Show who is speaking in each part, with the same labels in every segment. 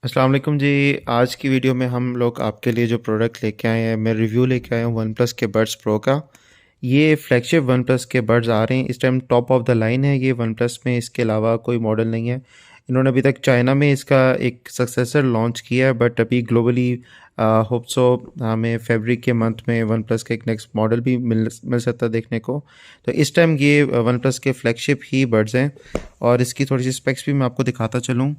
Speaker 1: अस्सलाम वालेकुम जी। आज की वीडियो में हम लोग आपके लिए जो प्रोडक्ट लेके आए हैं, मैं रिव्यू लेके आया हूँ वन प्लस के बड्स प्रो का। ये फ्लैगशिप वन प्लस के बड्स आ रहे हैं इस time, top of the line है ये वन प्लस में। इसके अलावा कोई मॉडल नहीं है। इन्होंने अभी तक चाइना में इसका एक सक्सेसर लॉन्च किया है, बट अभी ग्लोबली होप सो हमें फरवरी के मंथ में वन प्लस का एक नेक्स्ट मॉडल भी मिल सकता है देखने को। तो इस टाइम ये वन प्लस के फ्लैगशिप ही बड्स हैं, और इसकी थोड़ी सी स्पेक्स भी मैं आपको दिखाता चलूँ।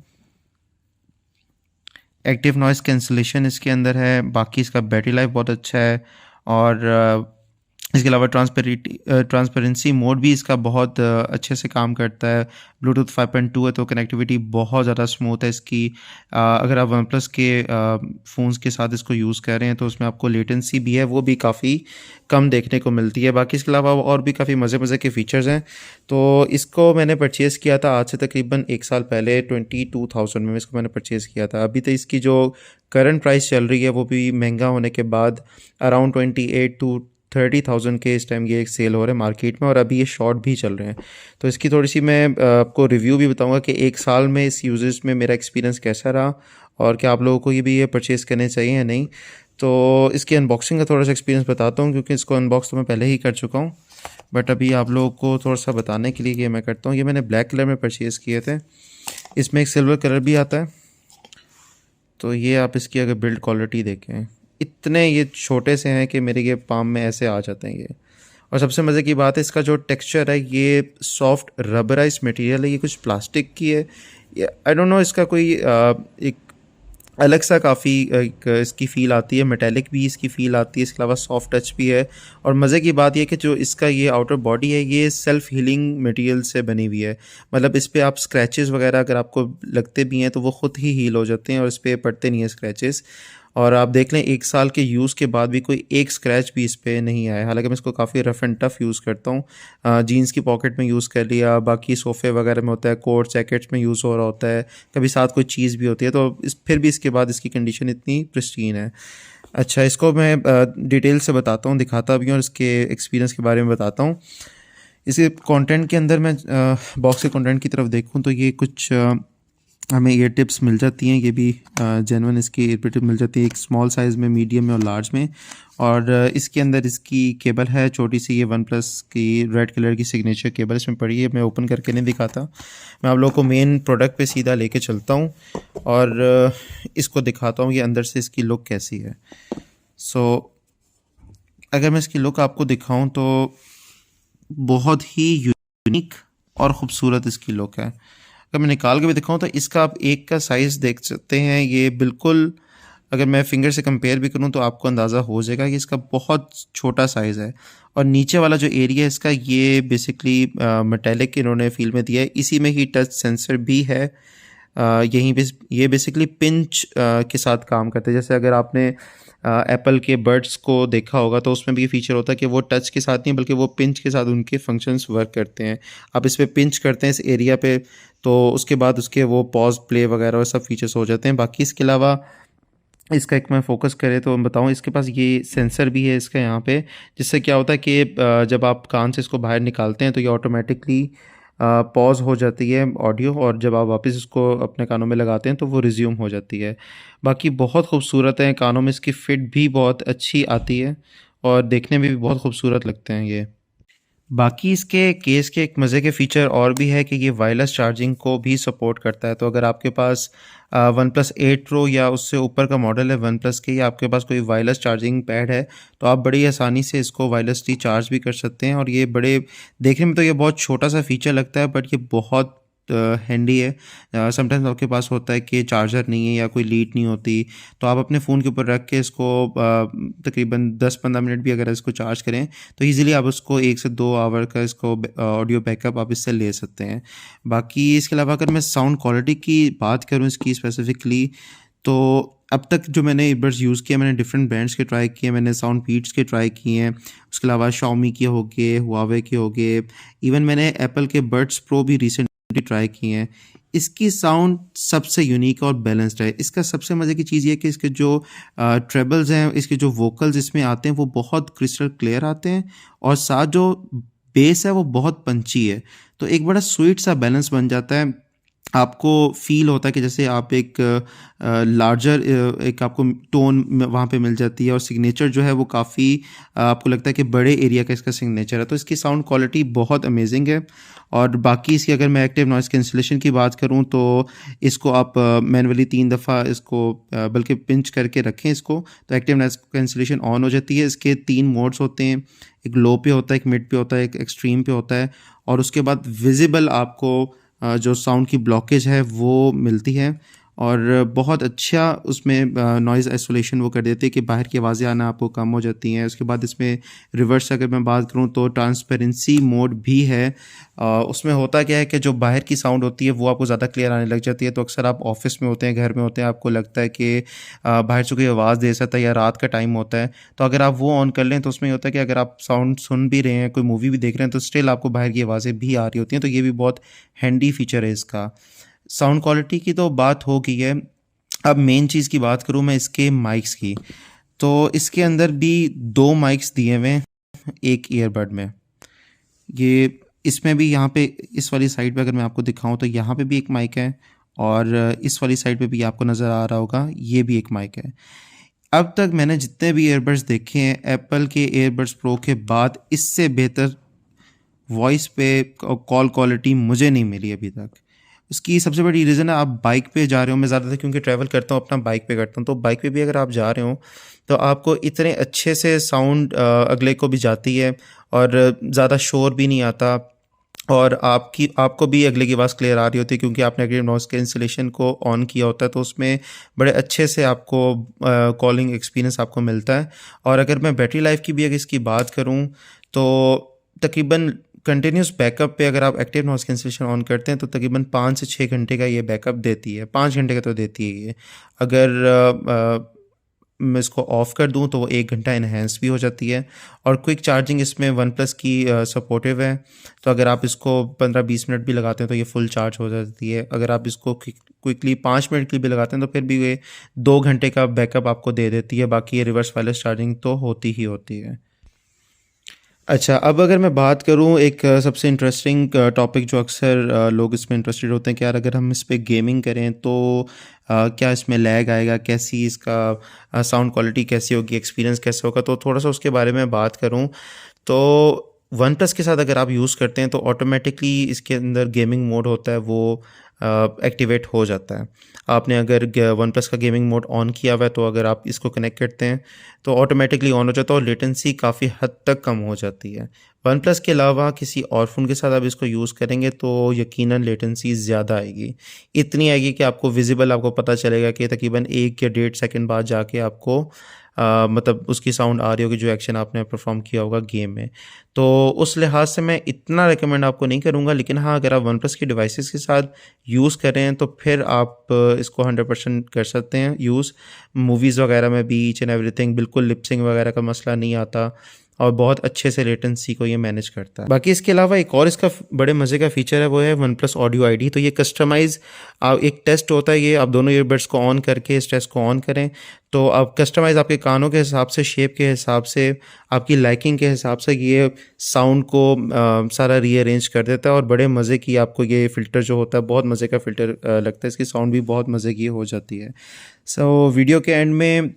Speaker 1: एक्टिव नॉइस कैंसलेशन इसके अंदर है, बाकी इसका बैटरी लाइफ बहुत अच्छा है। और इसके अलावा ट्रांसपेरेंसी मोड भी इसका बहुत अच्छे से काम करता है। ब्लूटूथ 5.2 है तो कनेक्टिविटी बहुत ज़्यादा स्मूथ है इसकी। अगर आप वन प्लस के फ़ोन्स के साथ इसको यूज़ कर रहे हैं तो उसमें आपको लेटेंसी भी है, वो भी काफ़ी कम देखने को मिलती है। बाकी इसके अलावा और भी काफ़ी मज़े के फ़ीचर्स हैं। तो इसको मैंने परचेज़ किया था आज से तकरीबन 1 साल पहले, 22,000 में इसको मैंने परचेज़ किया था। अभी तो इसकी जो करंट प्राइस चल रही है वो भी महंगा होने के बाद अराउंड 28 to 30,000 के इस टाइम ये एक सेल हो रहे हैं मार्केट में, और अभी ये शॉर्ट भी चल रहे हैं। तो इसकी थोड़ी सी मैं आपको रिव्यू भी बताऊंगा कि 1 साल में इस यूजेस में मेरा एक्सपीरियंस कैसा रहा, और क्या आप लोगों को ये भी ये परचेज़ करने चाहिए या नहीं। तो इसकी अनबॉक्सिंग का थोड़ा सा एक्सपीरियंस बताता हूँ, क्योंकि इसको अनबॉक्स तो मैं पहले ही कर चुका हूँ, बट अभी आप लोगों को थोड़ा सा बताने के लिए ये मैं करता हूँ। ये मैंने ब्लैक कलर में परचेज़ किए थे, इसमें एक सिल्वर कलर भी आता है। तो ये आप इसकी अगर बिल्ड क्वालिटी देखें, इतने ये छोटे से हैं कि मेरे ये पाम में ऐसे आ जाते हैं ये। और सबसे मज़े की बात है, इसका जो टेक्सचर है ये सॉफ्ट रबराइज मटेरियल है, ये कुछ प्लास्टिक की है। ये आई डोंट नो, इसका कोई एक अलग सा काफ़ी एक इसकी फ़ील आती है, मेटेलिक भी इसकी फ़ील आती है, इसके अलावा सॉफ्ट टच भी है। और मज़े की बात यह कि जो इसका ये आउटर बॉडी है ये सेल्फ़ हीलिंग मटेरियल से बनी हुई है। मतलब इस पे आप स्क्रैचेस वगैरह अगर आपको लगते भी हैं तो वो ख़ुद ही हील हो जाते हैं, और इस पे पड़ते नहीं हैं स्क्रैचेस। और आप देख लें 1 साल के यूज़ के बाद भी कोई एक स्क्रैच भी इस पे नहीं आया। हालांकि मैं इसको काफ़ी रफ़ एंड टफ़ यूज़ करता हूँ। जीन्स की पॉकेट में यूज़ कर लिया, बाकी सोफ़े वगैरह में होता है, कोट जैकेट्स में यूज़ हो रहा होता है, कभी साथ कोई चीज़ भी होती है, तो फिर भी इसके बाद इसकी कंडीशन इतनी प्रिस्टीन है। अच्छा, इसको मैं डिटेल से बताता हूँ, दिखाता भी हूँ, और इसके एक्सपीरियंस के बारे में बताता हूँ। इसके कंटेंट के अंदर मैं बॉक्स के कंटेंट की तरफ देखूँ तो ये कुछ हमें ईयर टिप्स मिल जाती हैं। ये भी जेन्युइन इसकी ईयर टिप मिल जाती है, एक स्मॉल साइज़ में, मीडियम में और लार्ज में। और इसके अंदर इसकी केबल है छोटी सी, ये वन प्लस की रेड कलर की सिग्नेचर केबल इसमें पड़ी है। मैं ओपन करके नहीं दिखाता, मैं आप लोगों को मेन प्रोडक्ट पे सीधा लेके चलता हूँ और इसको दिखाता हूँ कि अंदर से इसकी लुक कैसी है। अगर मैं इसकी लुक आपको दिखाऊँ तो बहुत ही यूनिक और ख़ूबसूरत इसकी लुक है। अगर मैं निकाल के भी दिखाऊँ तो इसका आप एक का साइज़ देख सकते हैं, ये बिल्कुल, अगर मैं फिंगर से कंपेयर भी करूँ तो आपको अंदाज़ा हो जाएगा कि इसका बहुत छोटा साइज़ है। और नीचे वाला जो एरिया है इसका, ये बेसिकली मेटेलिक इन्होंने फील में दिया है, इसी में ही टच सेंसर भी है। यहीं पे ये बेसिकली पिंच के साथ काम करते हैं। जैसे अगर आपने एप्पल के बड्स को देखा होगा तो उसमें भी ये फीचर होता है कि वो टच के साथ नहीं बल्कि वो पिंच के साथ उनके फंक्शंस वर्क करते हैं। आप इस पे पिंच करते हैं इस एरिया पे, तो उसके बाद उसके वो पॉज प्ले वगैरह और सब फीचर्स हो जाते हैं। बाकी इसके अलावा इसका एक मैं फोकस करें तो मैं बताऊँ, इसके पास ये सेंसर भी है इसका यहाँ पे, जिससे क्या होता है कि जब आप कान से इसको बाहर निकालते हैं तो ये ऑटोमेटिकली पॉज हो जाती है ऑडियो, और जब आप वापस इसको अपने कानों में लगाते हैं तो वो रिज्यूम हो जाती है। बाकी बहुत खूबसूरत है, कानों में इसकी फ़िट भी बहुत अच्छी आती है, और देखने में भी बहुत खूबसूरत लगते हैं ये। बाकी इसके केस के एक मज़े के फ़ीचर और भी है कि ये वायरलेस चार्जिंग को भी सपोर्ट करता है। तो अगर आपके पास वन प्लस 8 प्रो या उससे ऊपर का मॉडल है वन प्लस के, या आपके पास कोई वायरलेस चार्जिंग पैड है, तो आप बड़ी आसानी से इसको वायरलेसली चार्ज भी कर सकते हैं। और ये बड़े, देखने में तो ये बहुत छोटा सा फ़ीचर लगता है, बट ये बहुत हैंडी है। समटाइम्स आपके पास होता है कि चार्जर नहीं है या कोई लीड नहीं होती, तो आप अपने फ़ोन के ऊपर रख के इसको तकरीबन 10-15 मिनट भी अगर इसको चार्ज करें तो ईज़िली आप उसको 1 से 2 आवर का इसको ऑडियो बैकअप आप इससे ले सकते हैं। बाकी इसके अलावा अगर मैं साउंड क्वालिटी की बात करूँ इसकी स्पेसिफ़िकली, तो अब तक जो मैंने ईयरबड्स यूज़ किए, मैंने डिफरेंट ब्रांड्स के ट्राई किए, मैंने साउंड बीट्स के ट्राई किए हैं, उसके अलावा शाओमी के हो गए, हुआवे के हो गए, इवन मैंने एप्पल के बड्स प्रो भी रिसेंट ट्राई किए हैं। इसकी साउंड सबसे यूनिक और बैलेंस्ड है। इसका सबसे मज़े की चीज़ ये है कि इसके जो ट्रेबल्स हैं, इसके जो वोकल्स इसमें आते हैं वो बहुत क्रिस्टल क्लियर आते हैं, और साथ जो बेस है वो बहुत पंची है। तो एक बड़ा स्वीट सा बैलेंस बन जाता है। आपको फ़ील होता है कि जैसे आप एक लार्जर एक आपको टोन वहाँ पे मिल जाती है, और सिग्नेचर जो है वो काफ़ी आपको लगता है कि बड़े एरिया का इसका सिग्नेचर है। तो इसकी साउंड क्वालिटी बहुत अमेजिंग है। और बाकी इसकी अगर मैं एक्टिव नॉइज़ कैंसिलेशन की बात करूँ तो इसको आप मैनुअली 3 दफ़ा इसको बल्कि पिंच करके रखें इसको, तो एक्टिव नॉइज़ कैंसिलेशन ऑन हो जाती है। इसके 3 मोड्स होते हैं, एक लो पे होता है, एक मिड पे होता है, एक एक्सट्रीम पे होता है, और उसके बाद विजिबल आपको जो साउंड की ब्लॉकेज है वो मिलती है, और बहुत अच्छा उसमें नॉइज़ आइसोलेशन वो कर देती है कि बाहर की आवाज़ें आना आपको कम हो जाती हैं। उसके बाद इसमें रिवर्स अगर मैं बात करूँ तो ट्रांसपेरेंसी मोड भी है। उसमें होता क्या है कि जो बाहर की साउंड होती है वो आपको ज़्यादा क्लियर आने लग जाती है। तो अक्सर आप ऑफिस में होते हैं, घर में होते हैं, आपको लगता है कि बाहर से कोई आवाज़ दे सकता है, या रात का टाइम होता है, तो अगर आप वो ऑन कर लें तो उसमें होता है कि अगर आप साउंड सुन भी रहे हैं, कोई मूवी भी देख रहे हैं, तो स्टिल आपको बाहर की आवाज़ें भी आ रही होती हैं। तो ये भी बहुत हैंडी फीचर है इसका। साउंड क्वालिटी की तो बात हो गई है। अब मेन चीज़ की बात करूँ मैं इसके माइक्स की, तो इसके अंदर भी 2 माइक्स दिए हुए हैं एक ईयरबड में। ये इसमें भी यहाँ पे इस वाली साइड पे अगर मैं आपको दिखाऊं तो यहाँ पे भी एक माइक है, और इस वाली साइड पे भी आपको नज़र आ रहा होगा, ये भी एक माइक है। अब तक मैंने जितने भी ईयरबड्स देखे हैं एप्पल के ईयरबड्स प्रो के बाद, इससे बेहतर वॉइस पे कॉल क्वालिटी मुझे नहीं मिली अभी तक। उसकी सबसे बड़ी रीज़न है, आप बाइक पे जा रहे हो, मैं ज़्यादातर क्योंकि ट्रैवल करता हूँ अपना बाइक पे करता हूँ, तो बाइक पे भी अगर आप जा रहे हो तो आपको इतने अच्छे से साउंड अगले को भी जाती है, और ज़्यादा शोर भी नहीं आता, और आपको भी अगले की आवाज़ क्लियर आ रही होती है क्योंकि आपने एक्टिव नॉइज़ कैंसिलेशन को ऑन किया होता है, तो उसमें बड़े अच्छे से आपको कॉलिंग एक्सपीरियंस आपको मिलता है। और अगर मैं बैटरी लाइफ की भी अगर इसकी बात करूँ तो तकरीबन कंटिन्यूस बैकअप पे अगर आप एक्टिव नॉइज़ कैंसिलेशन ऑन करते हैं तो तकरीबन 5 से 6 घंटे का ये बैकअप देती है, 5 घंटे का तो देती है ये। अगर मैं इसको ऑफ़ कर दूं तो वो 1 घंटा इन्हेंस भी हो जाती है। और क्विक चार्जिंग इसमें वन प्लस की सपोर्टिव है, तो अगर आप इसको 15-20 मिनट भी लगाते हैं तो ये फुल चार्ज हो जाती है। अगर आप इसको क्विकली 5 मिनट के लिए भी लगाते हैं तो फिर भी ये 2 घंटे का बैकअप आपको दे देती है। बाकी ये रिवर्स वायरलेस चार्जिंग तो होती ही होती है। अच्छा, अब अगर मैं बात करूँ एक सबसे इंटरेस्टिंग टॉपिक जो अक्सर लोग इसमें इंटरेस्टेड होते हैं कि यार अगर हम इस पे गेमिंग करें तो क्या इसमें लैग आएगा, कैसी इसका साउंड क्वालिटी कैसी होगी, एक्सपीरियंस कैसा होगा, तो थोड़ा सा उसके बारे में बात करूँ तो वन प्लस के साथ अगर आप यूज़ करते हैं तो ऑटोमेटिकली इसके अंदर गेमिंग मोड होता है वो एक्टिवेट हो जाता है। आपने अगर वन प्लस का गेमिंग मोड ऑन किया हुआ है तो अगर आप इसको कनेक्ट करते हैं तो ऑटोमेटिकली ऑन हो जाता है, और लेटेंसी काफ़ी हद तक कम हो जाती है। वन प्लस के अलावा किसी और फ़ोन के साथ आप इसको यूज़ करेंगे तो यकीनन लेटेंसी ज़्यादा आएगी, इतनी आएगी कि आपको विजिबल आपको पता चलेगा कि तकरीबन 1 या 1.5 सेकंड बाद जाके आपको मतलब उसकी साउंड आ रही होगी जो एक्शन आपने परफॉर्म किया होगा गेम में। तो उस लिहाज से मैं इतना रिकमेंड आपको नहीं करूँगा, लेकिन हाँ अगर आप वन प्लस की डिवाइसेस के साथ यूज़ कर रहे हैं तो फिर आप इसको 100% कर सकते हैं यूज़। मूवीज़ वगैरह में भी ईच एंड एवरीथिंग बिल्कुल लिपसिंग वगैरह का मसला नहीं आता, और बहुत अच्छे से लेटेंसी को ये मैनेज करता है। बाकी इसके अलावा एक और इसका बड़े मज़े का फ़ीचर है, वो है वन प्लस ऑडियो आईडी। तो ये कस्टमाइज़ एक टेस्ट होता है, ये आप दोनों ईयरबड्स को ऑन करके इस टेस्ट को ऑन करें तो आप कस्टमाइज़ आपके कानों के हिसाब से, शेप के हिसाब से, आपकी लाइकिंग के हिसाब से ये साउंड को सारा रीअरेंज कर देता है, और बड़े मज़े की आपको ये फ़िल्टर जो होता है बहुत मज़े का फ़िल्टर लगता है। इसकी साउंड भी बहुत मज़े की हो जाती है। सो वीडियो के एंड में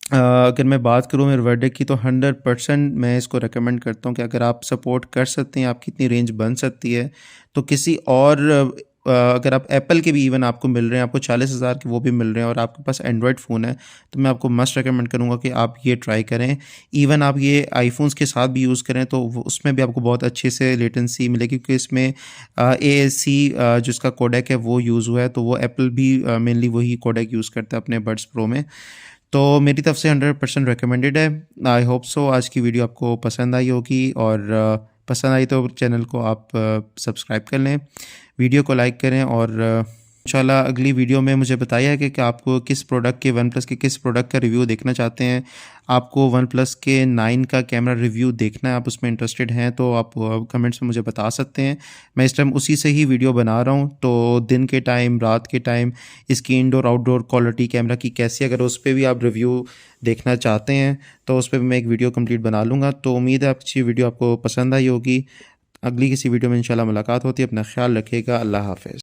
Speaker 1: अगर मैं बात करूँ मेरे वर्डिक्ट की तो 100% मैं इसको रेकमेंड करता हूँ कि अगर आप सपोर्ट कर सकते हैं, आपकी इतनी रेंज बन सकती है, तो किसी और अगर आप एप्पल के भी इवन आपको मिल रहे हैं, आपको 40,000 के वो भी मिल रहे हैं, और आपके पास एंड्रॉयड फ़ोन है, तो मैं आपको मस्ट रेकमेंड करूँगा कि आप ये ट्राई करें। इवन आप ये आईफोन्स के साथ भी यूज़ करें तो उसमें भी आपको बहुत अच्छे से लेटेंसी मिलेगी, क्योंकि इसमें AAC जिसका कोडेक है वो यूज़ हुआ है, तो वो एप्पल भी मेनली वही कोडेक यूज़ करता है अपने बड्स प्रो में। तो मेरी तरफ से 100% रिकमेंडेड है। आई होप सो आज की वीडियो आपको पसंद आई होगी, और पसंद आई तो चैनल को आप सब्सक्राइब कर लें, वीडियो को लाइक करें, और इंशाल्लाह अगली वीडियो में मुझे बताइए कि आपको किस प्रोडक्ट के, वन प्लस के किस प्रोडक्ट का रिव्यू देखना चाहते हैं। आपको वन प्लस के 9 का कैमरा रिव्यू देखना है, आप उसमें इंटरेस्टेड हैं तो आप कमेंट्स में मुझे बता सकते हैं। मैं इस टाइम उसी से ही वीडियो बना रहा हूँ, तो दिन के टाइम, रात के टाइम इसकी इंडोर आउटडोर क्वालिटी कैमरा की कैसी, अगर उस पर भी आप रिव्यू देखना चाहते हैं तो उस पर भी मैं एक वीडियो कंप्लीट बना लूँगा। तो उम्मीद है अच्छी वीडियो आपको पसंद आई होगी। अगली किसी वीडियो में इंशाल्लाह मुलाकात होती है। अपना ख्याल रखिएगा। अल्लाह हाफ़िज़।